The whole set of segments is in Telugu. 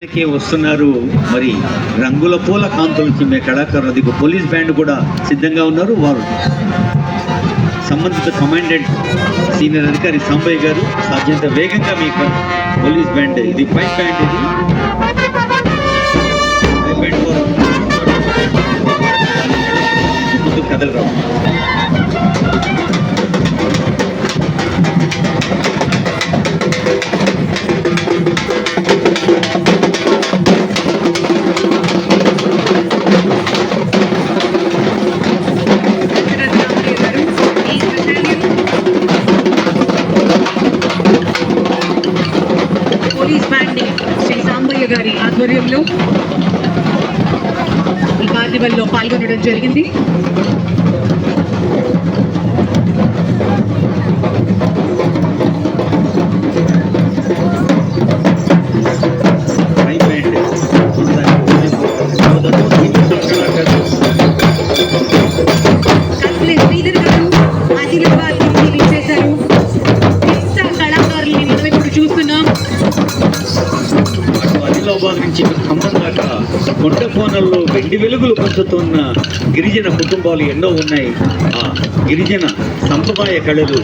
వస్తున్నారు. మరి రంగుల పూల కాంతులు చిమ్మే కళాకారులు, అది పోలీస్ బ్యాండ్ కూడా సిద్ధంగా ఉన్నారు. వారు సంబంధిత కమాండెంట్ సీనియర్ అధికారి సాంబయ్య గారు సాధ్యంత వేగంగా మీకు పోలీస్ బ్యాండ్, ఇది ఫైట్ బ్యాండ్, ఇది ముందు కథలు రావు. పోలీస్ బ్యాండ్ శ్రీ సాంబయ్య గారి ఆధ్వర్యంలో ఈ కార్నివల్లో పాల్గొనడం జరిగింది. నుంచి ఖమ్మం దాకా కొండ కోణంలో వెండి వెలుగులు పంచుతున్న గిరిజన కుటుంబాలు ఎన్నో ఉన్నాయి. ఆ గిరిజన సంప్రదాయ కళలు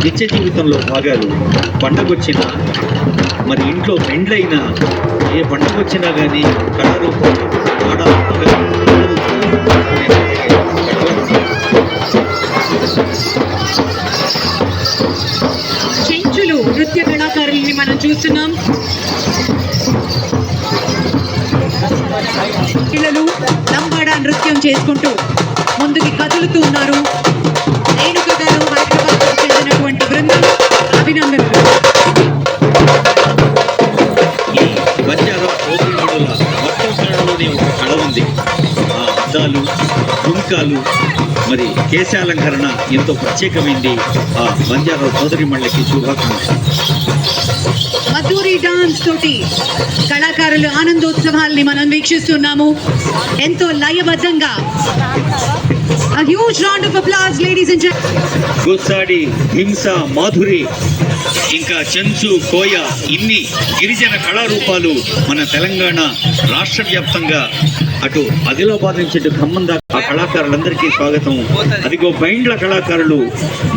నిత్య జీవితంలో భాగాలు. పండగొచ్చినా, మరి ఇంట్లో పెండ్లైనా, ఏ పండగొచ్చినా కానీ కళారూపాలు చెంచులు నృత్య కళాకారుల్ని మనం చూస్తున్నాం. పిల్లలు లంబాడా నృత్యం చేసుకుంటూ ముందుకి కదులుతూ ఉన్నారు. రేణుక గారు హైదరాబాద్ చెందినటువంటి బృందం, అభినందనలు. ఈ బంజారా ఒక కళ ఉంది. ఆ అద్దాలు, కుంకాలు, మరి కేశాలంకరణ ఎంతో ప్రత్యేకమైంది. ఆ బంజారా సోదరి మళ్ళకి శుభాకాంక్షలు. మధురి డాన్స్ తోటి కళాకారులు ఆనందోత్సవాల్ని మనం వీక్షిస్తున్నాము. ఎంతో లయబద్ధంగా. A huge round of applause, ladies and gentlemen. గోసాడి, హింస, మాధురి, ఇంకా చెంచు, కోయ, ఇన్ని గిరిజన కళారూపాలు మన తెలంగాణ రాష్ట్ర వ్యాప్తంగా అటు ఆదిలాబాద్ నుంచి అటు ఖమ్మం దాకా ఆ కళాకారులందరికీ స్వాగతం. అదిగో బైండ్ల కళాకారులు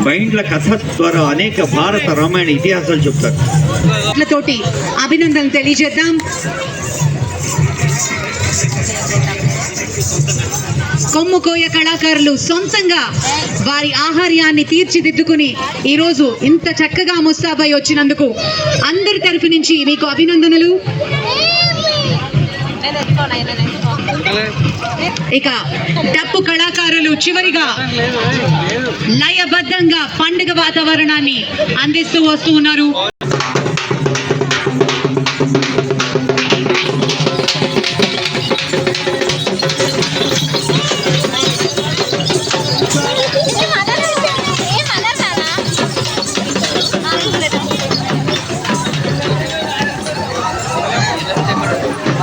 బైండ్ల కథ ద్వారా అనేక భారత రామాయణ ఇతిహాసాలు చెప్తారు. తోటి అభినందనలు తెలియజేద్దాం. కొమ్ముకోయ కళాకారులు సొంతంగా వారి ఆహార్యాన్ని తీర్చిదిద్దుకుని ఈరోజు ఇంత చక్కగా ముస్తాబై వచ్చినందుకు అందరి తరఫు నుంచి మీకు అభినందనలు. ఇక డప్పు కళాకారులు చివరిగా లయబద్ధంగా పండుగ వాతావరణాన్ని అందిస్తూ వస్తూ ఉన్నారు.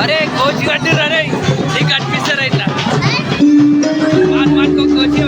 అరే కోచ్ కట్టిర్రు, అరే నీకు కట్టిస్తారా ఇట్లా? కోచ్